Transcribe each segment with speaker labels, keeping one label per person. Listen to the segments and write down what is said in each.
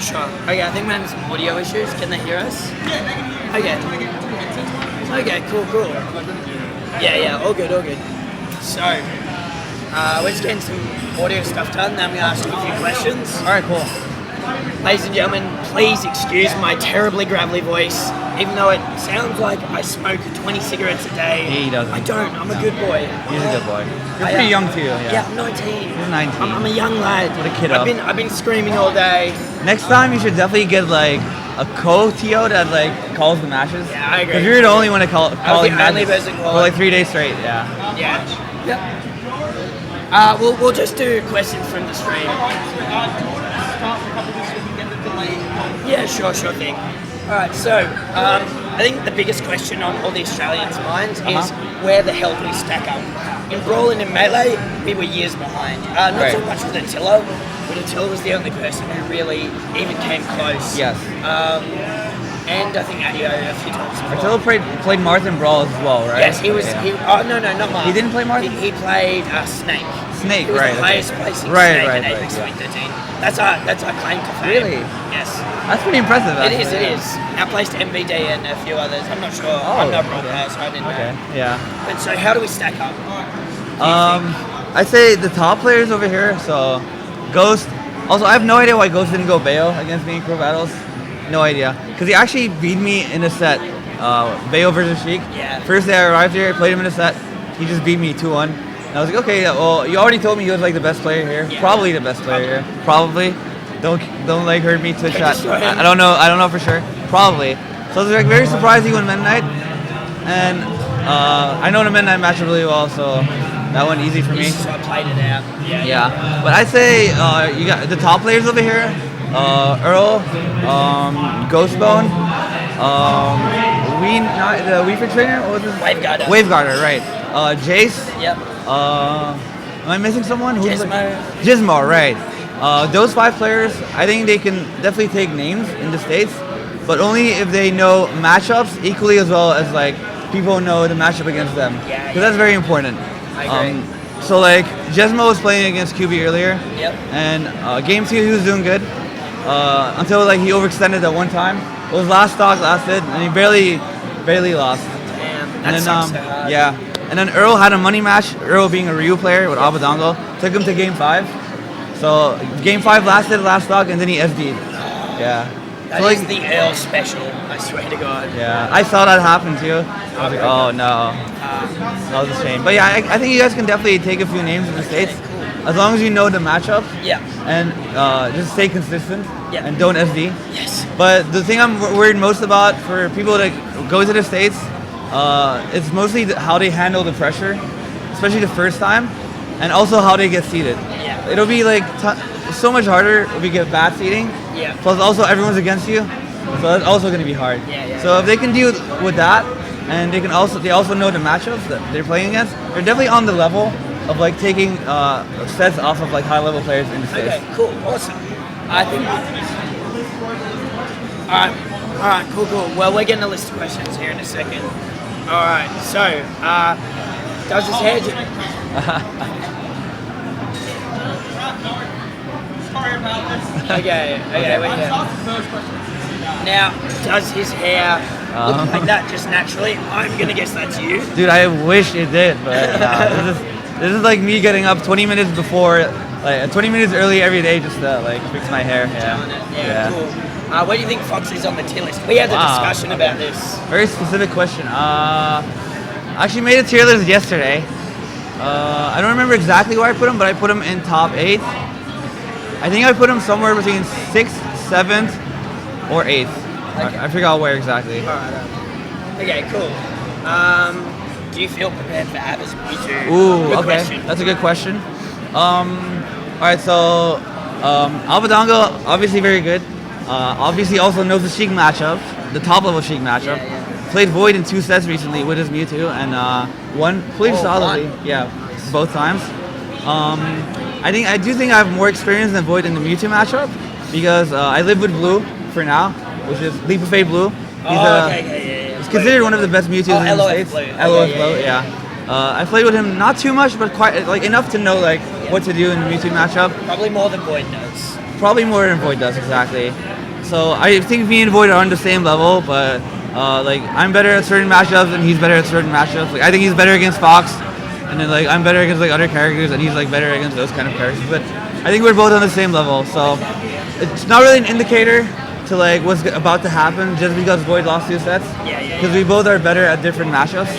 Speaker 1: sure. Okay, I think we're having some audio issues. Can they hear us? Yeah, they can hear you. Okay, cool. Yeah, all good. So, we're just getting some audio stuff done. Now I'm going to ask you a few questions.
Speaker 2: All right, cool.
Speaker 1: Ladies and gentlemen, please excuse my terribly gravelly voice. Even though it sounds like I smoke 20 cigarettes a day,
Speaker 2: He doesn't.
Speaker 1: I don't. I'm a good boy.
Speaker 2: He's a good boy. You're pretty young too.
Speaker 1: Yeah, I'm 19.
Speaker 2: He's 19.
Speaker 1: I'm a young lad.
Speaker 2: What a kiddo.
Speaker 1: I've been screaming all day.
Speaker 2: Next time you should definitely get like a co-TO that like calls the matches.
Speaker 1: Yeah, I agree.
Speaker 2: Because you're the only one to call
Speaker 1: the
Speaker 2: calling
Speaker 1: only
Speaker 2: matches
Speaker 1: person
Speaker 2: for
Speaker 1: calling.
Speaker 2: like 3 days straight. Yeah.
Speaker 1: Yeah. Yep. We'll just do questions from the stream. Yeah, sure thing. All right, so I think the biggest question on all the Australians' minds is where the hell do we stack up? In Brawl and in Melee, we were years behind. Not so much with Attila, but Attila was the only person who really even came close.
Speaker 2: Yes.
Speaker 1: And I think Adio a few times before.
Speaker 2: Attila played Martin Brawl as well, right?
Speaker 1: Yes, he was.
Speaker 2: Yeah.
Speaker 1: No, not Martin.
Speaker 2: He didn't play Martin?
Speaker 1: He played Snake.
Speaker 2: Snake,
Speaker 1: He was
Speaker 2: right?
Speaker 1: the highest placing
Speaker 2: Right,
Speaker 1: Snake in
Speaker 2: right,
Speaker 1: Apex
Speaker 2: yeah.
Speaker 1: 2013. That's our claim to fame.
Speaker 2: Really?
Speaker 1: Yes.
Speaker 2: That's pretty impressive.
Speaker 1: It
Speaker 2: Actually.
Speaker 1: is. Outplaced MVD and a few others. I'm not sure.
Speaker 2: Oh,
Speaker 1: I'm not broadcast, so I didn't
Speaker 2: Okay.
Speaker 1: know.
Speaker 2: Yeah.
Speaker 1: But so how do we stack up?
Speaker 2: I'd say the top players over here. So, Ghost. Also, I have no idea why Ghost didn't go Bayo against me in Pro Battles. No idea. Because he actually beat me in a set. Bayo versus Sheik.
Speaker 1: Yeah.
Speaker 2: First day I arrived here, I played him in a set. He just beat me 2-1. And I was like, okay, well, you already told me he was like the best player here.
Speaker 1: Yeah.
Speaker 2: Probably the best player here. Probably. Don't like hurt me to
Speaker 1: Okay,
Speaker 2: shot.
Speaker 1: destroy him.
Speaker 2: I don't know for sure. Probably. So I was like very surprised he won Meta Knight. And I know the Meta Knight matchup really well, so that went easy for me.
Speaker 1: So I played it out. Yeah.
Speaker 2: Yeah, but I'd say you got the top players over here: Earl, Ghostbone, the Weaver trainer. What was his?
Speaker 1: Waveguarder.
Speaker 2: Waveguarder, right? Jace.
Speaker 1: Yep.
Speaker 2: Am I missing someone? Who's
Speaker 1: Gizmo.
Speaker 2: Gizmo, right? Those 5 players, I think they can definitely take names in the States, but only if they know matchups equally as well as like people know the matchup against them.
Speaker 1: Yeah,
Speaker 2: Because that's very important.
Speaker 1: I agree.
Speaker 2: So like Jesmo was playing against QB earlier,
Speaker 1: Yep.
Speaker 2: and game 2 he was doing good until like he overextended that one time. It was last stock lasted, and he barely lost.
Speaker 1: Damn.
Speaker 2: And
Speaker 1: That
Speaker 2: then
Speaker 1: sucks so hard.
Speaker 2: yeah, and then Earl had a money match. Earl being a Ryu player with Abadango took him to game 5. So game 5 lasted last stock, and then he SD'd. Yeah.
Speaker 1: That
Speaker 2: So,
Speaker 1: is the Earl special. I swear to God.
Speaker 2: Yeah, I saw that happen too. I was like, oh no, that was a shame. But yeah, I think you guys can definitely take a few names in the States, as long as you know the matchup
Speaker 1: Yeah.
Speaker 2: and just stay consistent
Speaker 1: Yeah.
Speaker 2: and don't SD.
Speaker 1: Yes.
Speaker 2: But the thing I'm worried most about for people that go to the States, it's mostly how they handle the pressure, especially the first time, and also how they get seated.
Speaker 1: Yeah.
Speaker 2: It'll be like so much harder if we get bad seating.
Speaker 1: Yeah.
Speaker 2: Plus also everyone's against you, so that's also going to be hard.
Speaker 1: Yeah.
Speaker 2: So if they can deal with that, and they also know the matchups that they're playing against, they're definitely on the level of like taking sets off of like high level players in the States.
Speaker 1: Okay. Cool. Awesome. I think. All right. Cool. Well, we're getting a list of questions here in a second. All right. So, does his hair? Okay. Wait here. Now, does his hair look like that just naturally? I'm gonna guess that's you.
Speaker 2: Dude, I wish it did, but this is like me getting up 20 minutes before, like 20 minutes early every day just to like fix my hair.
Speaker 1: Yeah. Cool. Where do you think Fox is on the tier list? We had a discussion about this.
Speaker 2: Very specific question. I actually made a tier list yesterday. I don't remember exactly where I put him, but I put him in top 8. I think I put him somewhere between 6th, 7th, or 8th.
Speaker 1: Okay.
Speaker 2: I forgot where exactly.
Speaker 1: Okay, cool. Do you feel prepared for Abba's Mewtwo?
Speaker 2: Ooh,
Speaker 1: Good
Speaker 2: okay.
Speaker 1: question.
Speaker 2: That's a good question. Alright, so Abadango, obviously very good. Obviously also knows the Sheik matchup, the top level Sheik matchup.
Speaker 1: Yeah.
Speaker 2: Played Void in 2 sets recently with his Mewtwo and won pretty solidly.
Speaker 1: won.
Speaker 2: Yeah, both times. I do think I have more experience than Void in the Mewtwo matchup because I live with Blue for now, which is Leap of Fate Blue. He's considered one of the best Mewtwo's in the
Speaker 1: LOF
Speaker 2: States.
Speaker 1: Blue.
Speaker 2: LOF
Speaker 1: Okay,
Speaker 2: Blue,
Speaker 1: yeah.
Speaker 2: I played with him not too much, but quite like enough to know like what to do in the Mewtwo matchup.
Speaker 1: Probably more than Void knows.
Speaker 2: Probably more than Void does, exactly. So I think me and Void are on the same level, but like I'm better at certain matchups and he's better at certain matchups. Like I think he's better against Fox, and then like I'm better against like other characters and he's like better against those kind of characters. But I think we're both on the same level, so it's not really an indicator to like what's about to happen just because Void lost 2 sets. Because we both are better at different matchups.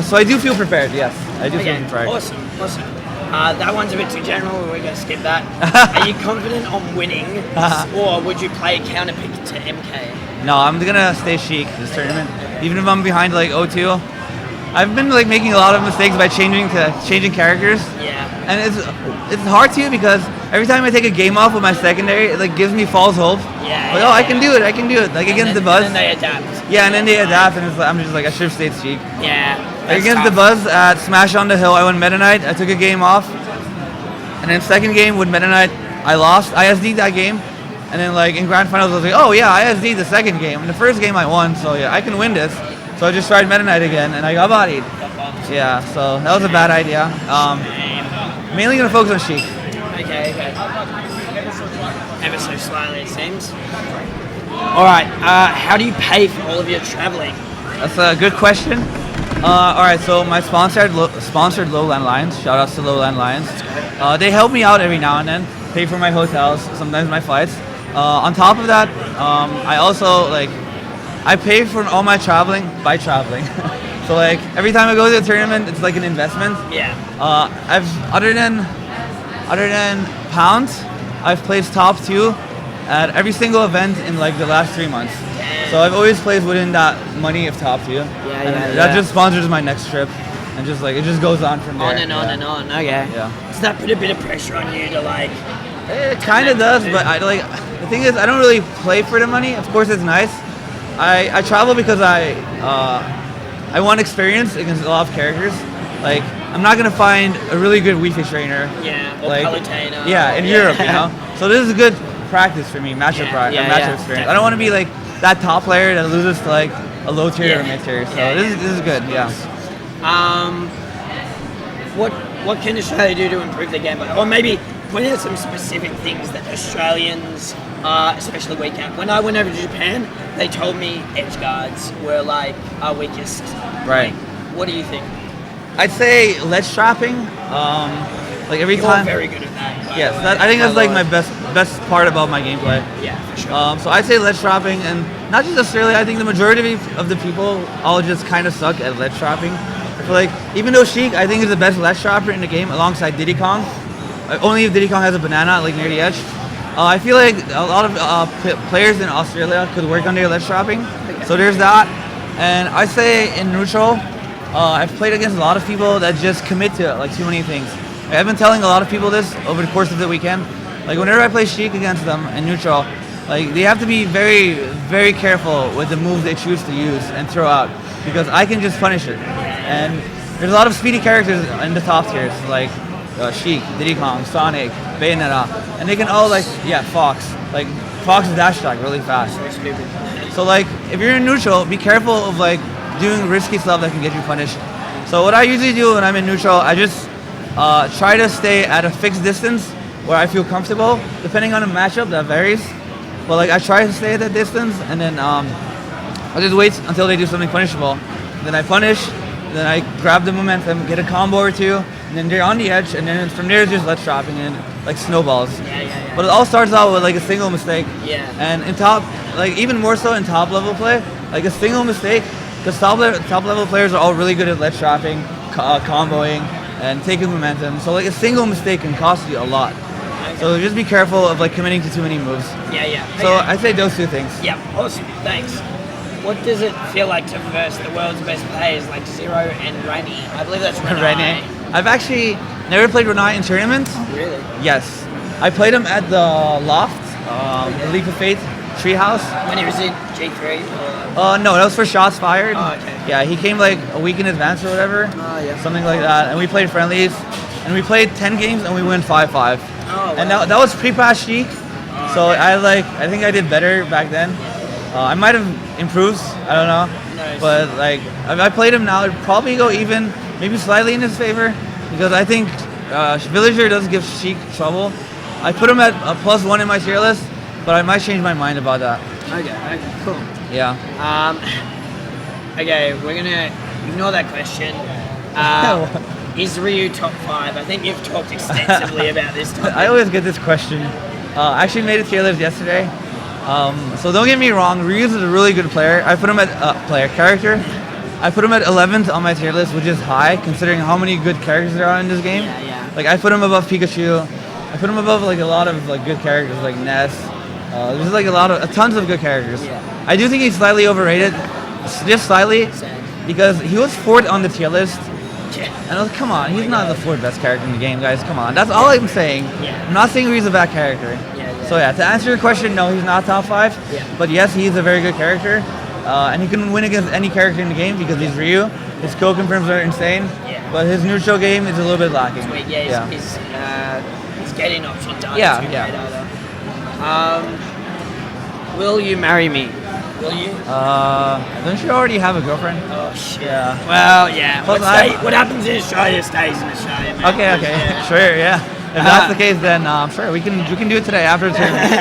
Speaker 2: So I do feel prepared. Yes, I do feel prepared.
Speaker 1: Awesome. That one's a bit too general. We're going to skip that. Are you confident on winning, or would you play a counter pick to MK?
Speaker 2: No, I'm gonna stay Sheik this tournament, even if I'm behind like 0-2. I've been like making a lot of mistakes by changing characters.
Speaker 1: Yeah.
Speaker 2: And it's hard to because every time I take a game off with my secondary, it like gives me false hope.
Speaker 1: Yeah.
Speaker 2: Like, I can do it. Like against the Buzz.
Speaker 1: And then they adapt.
Speaker 2: Yeah, and then they adapt, and it's like, I'm just like I should have stayed Sheik.
Speaker 1: Yeah.
Speaker 2: Against the Buzz at Smash on the Hill, I went Meta Knight. I took a game off, and then second game with Meta Knight, I lost. I ISD'd that game, and then like in grand finals, I was like, oh yeah, I ISD'd the second game. In the first game, I won, so yeah, I can win this. So I just tried Meta Knight again, and I got bodied. Yeah, so that was a bad idea. Mainly gonna focus on Sheik.
Speaker 1: Okay. Ever so slightly, it seems. All right. How do you pay for all of your traveling?
Speaker 2: That's a good question. All right, so my sponsored Lowland Lions. Shout outs to Lowland Lions. They help me out every now and then, pay for my hotels, sometimes my flights. On top of that, I also I pay for all my traveling by traveling. So like every time I go to a tournament, it's like an investment.
Speaker 1: Yeah.
Speaker 2: I've other than pounds, I've placed top 2 at every single event in like the last 3 months. So I've always placed within that money of top 2. That just sponsors my next trip, and just like it just goes on from there.
Speaker 1: On and on. Okay.
Speaker 2: Yeah.
Speaker 1: Does that put a bit of pressure on you to like?
Speaker 2: It kind of does, but the thing is, I don't really play for the money. Of course, it's nice. I travel because I want experience against a lot of characters. Like I'm not gonna find a really good Wii Fit trainer.
Speaker 1: Yeah. Or
Speaker 2: like
Speaker 1: Palutena.
Speaker 2: yeah, in Europe, you know. So this is a good practice for me, matchup experience. I don't want to be like that top player that loses to like a low tier or mid tier. So this is good. Yeah.
Speaker 1: What can Australia do to improve the game? Or maybe point out some specific things that Australians, especially weak at. When I went over to Japan, they told me edge guards were like our weakest.
Speaker 2: Right.
Speaker 1: Like, what do you think?
Speaker 2: I'd say ledge trapping. Like every
Speaker 1: You're
Speaker 2: time.
Speaker 1: very good at that.
Speaker 2: Yes, I think that's like my best part about my gameplay.
Speaker 1: Yeah, for sure.
Speaker 2: So I'd say ledge trapping, and not just Australia. I think the majority of the people all just kind of suck at ledge trapping. I feel like even though Sheik, I think is the best ledge trapper in the game alongside Diddy Kong. Only if Diddy Kong has a banana like near the edge. I feel like a lot of players in Australia could work on their ledge trapping. Okay. So there's that, and I say in neutral, I've played against a lot of people that just commit to like too many things. I've been telling a lot of people this over the course of the weekend. Like whenever I play Sheik against them in neutral, like they have to be very, very careful with the moves they choose to use and throw out, because I can just punish it. And there's a lot of speedy characters in the top tiers, like Sheik, Diddy Kong, Sonic, Bayonetta, and they can all Fox. Like Fox's dash attack really fast. So like if you're in neutral, be careful of like doing risky stuff that can get you punished. So what I usually do when I'm in neutral, I just try to stay at a fixed distance where I feel comfortable. Depending on the matchup, that varies. But like I try to stay at that distance, and then I just wait until they do something punishable. Then I punish. Then I grab the momentum, get a combo or 2, and then they're on the edge, and then from there it's just ledge trapping and like snowballs. Yeah. But it all starts out with like a single mistake. Yeah. And in top, like even more so in top level play, like a single mistake, because top level players are all really good at ledge trapping, comboing, and taking momentum. So like a single mistake can cost you a lot. So just be careful of like committing to too many moves.
Speaker 1: Yeah.
Speaker 2: So I'd say those 2 things.
Speaker 1: Yeah, awesome. Thanks. What does it feel like to verse the world's best players like Zero and Rennie? I believe that's Rennie.
Speaker 2: I've actually never played Rennie in tournaments.
Speaker 1: Really?
Speaker 2: Yes. I played him at the Loft, the Leap of Faith Treehouse.
Speaker 1: When he was in G3?
Speaker 2: No, that was for Shots Fired.
Speaker 1: Oh, okay.
Speaker 2: Yeah, he came like a week in advance or whatever.
Speaker 1: Oh, yeah.
Speaker 2: Something like that. And we played friendlies. And we played 10 games and we won 5-5.
Speaker 1: Oh, wow.
Speaker 2: And that was pre-pass Sheik. So okay. I think I did better back then. I might have improved, I don't know. Nice. But like, if I played him now, it'd probably go even, maybe slightly in his favor. Because I think Villager does give Sheik trouble. I put him at a +1 in my tier list, but I might change my mind about that.
Speaker 1: Okay, cool.
Speaker 2: Yeah.
Speaker 1: Okay, we're gonna ignore that question. Is Ryu top 5? I think you've talked extensively about this topic.
Speaker 2: I always get this question. I actually made a tier list yesterday. So don't get me wrong, Ryu's is a really good player. I put him at character. I put him at 11th on my tier list, which is high considering how many good characters there are in this game.
Speaker 1: Yeah.
Speaker 2: Like I put him above Pikachu. I put him above like a lot of like good characters like Ness. There's like tons of good characters.
Speaker 1: Yeah.
Speaker 2: I do think he's slightly overrated, just slightly, because he was 4th on the tier list.
Speaker 1: Yeah.
Speaker 2: And I was, come on, he's not the 4th best character in the game, guys. Come on, that's all I'm saying.
Speaker 1: Yeah.
Speaker 2: I'm not saying he's a bad character.
Speaker 1: Yeah.
Speaker 2: So yeah, to answer your question, no, he's not top 5.
Speaker 1: Yeah.
Speaker 2: But yes, he's a very good character, and he can win against any character in the game because he's Ryu. His skill confirms are insane, but his neutral game is a little bit lacking.
Speaker 1: Sweet. His getting options aren't
Speaker 2: Yeah,
Speaker 1: too
Speaker 2: yeah.
Speaker 1: great either. Will you marry me? Will you?
Speaker 2: Don't you already have a girlfriend?
Speaker 1: Oh shit.
Speaker 2: Yeah.
Speaker 1: Well, yeah.
Speaker 2: Plus
Speaker 1: What happens in Australia stays in Australia, man.
Speaker 2: Okay,
Speaker 1: Yeah.
Speaker 2: sure, yeah. If that's the case, then sure, we can do it today after the tournament.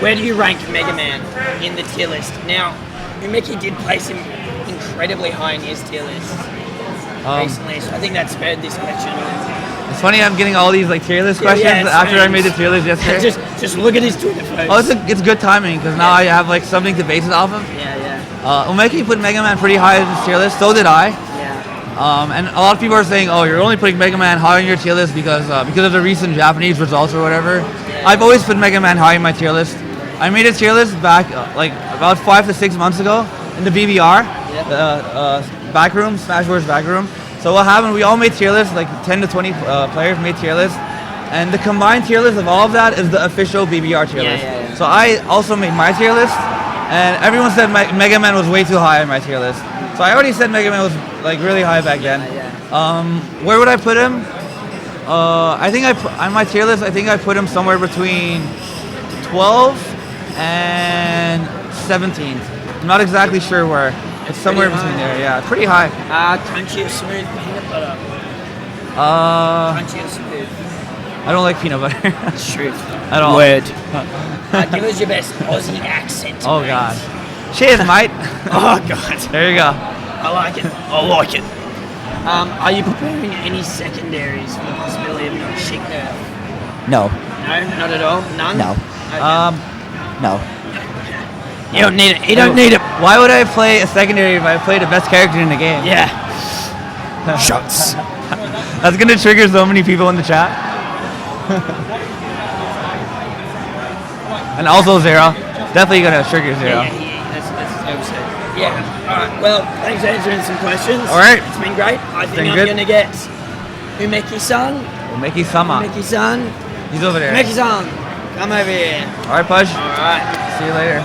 Speaker 1: Where do you rank Mega Man in the tier list? Now, Umeki did place him incredibly high in his tier list recently, so I think that spurred this question.
Speaker 2: It's funny I'm getting all these like tier list questions
Speaker 1: it's
Speaker 2: after I made the
Speaker 1: strange.
Speaker 2: tier list yesterday.
Speaker 1: just look at his Twitter, folks.
Speaker 2: Oh, it's good timing because now I have like something to base it off of.
Speaker 1: Yeah.
Speaker 2: Umeki put Mega Man pretty high in his tier list, so did I.
Speaker 1: Yeah.
Speaker 2: And a lot of people are saying, oh, you're only putting Mega Man high on your tier list because of the recent Japanese results or whatever.
Speaker 1: Yeah.
Speaker 2: I've always put Mega Man high in my tier list. I made a tier list back like about 5 to 6 months ago in the BBR, back room, Smash Bros. Back room. So what happened, we all made tier lists, like 10 to 20 players made tier lists, and the combined tier list of all of that is the official BBR tier list.
Speaker 1: Yeah.
Speaker 2: So I also made my tier list, and everyone said Mega Man was way too high on my tier list. So I already said Mega Man was like really high back then. Where would I put him? I think on my tier list, I think I put him somewhere between 12 and 17th. I'm not exactly sure where. It's somewhere between there, yeah. Pretty high.
Speaker 1: Crunchy or smooth peanut butter? Crunchy or smooth?
Speaker 2: I don't like peanut butter.
Speaker 1: Truth.
Speaker 2: At all.
Speaker 1: Word. Give us your best Aussie accent.
Speaker 2: Oh
Speaker 1: mate.
Speaker 2: god. Cheers, mate.
Speaker 1: Oh god.
Speaker 2: There you go.
Speaker 1: I like it. Are you preparing any secondaries for the possibility of no Sheik nerf?
Speaker 3: No.
Speaker 1: No, not at all. None.
Speaker 3: No.
Speaker 1: Okay.
Speaker 3: No.
Speaker 1: You don't need it. You don't need it.
Speaker 2: Why would I play a secondary if I play the best character in the game?
Speaker 1: Yeah. Shots.
Speaker 2: That's gonna trigger so many people in the chat. And also Zero. Definitely gonna trigger Zero.
Speaker 1: That's absurd. Yeah. All right. Well, thanks for answering some questions.
Speaker 2: All right.
Speaker 1: It's been great. I think
Speaker 2: been
Speaker 1: I'm
Speaker 2: good.
Speaker 1: gonna get Umeki-san.
Speaker 2: Umeki-sama.
Speaker 1: Umeki-san.
Speaker 2: He's over there.
Speaker 1: Umeki-san. Come over here.
Speaker 2: Alright, Pudge.
Speaker 1: All right.
Speaker 2: See you later.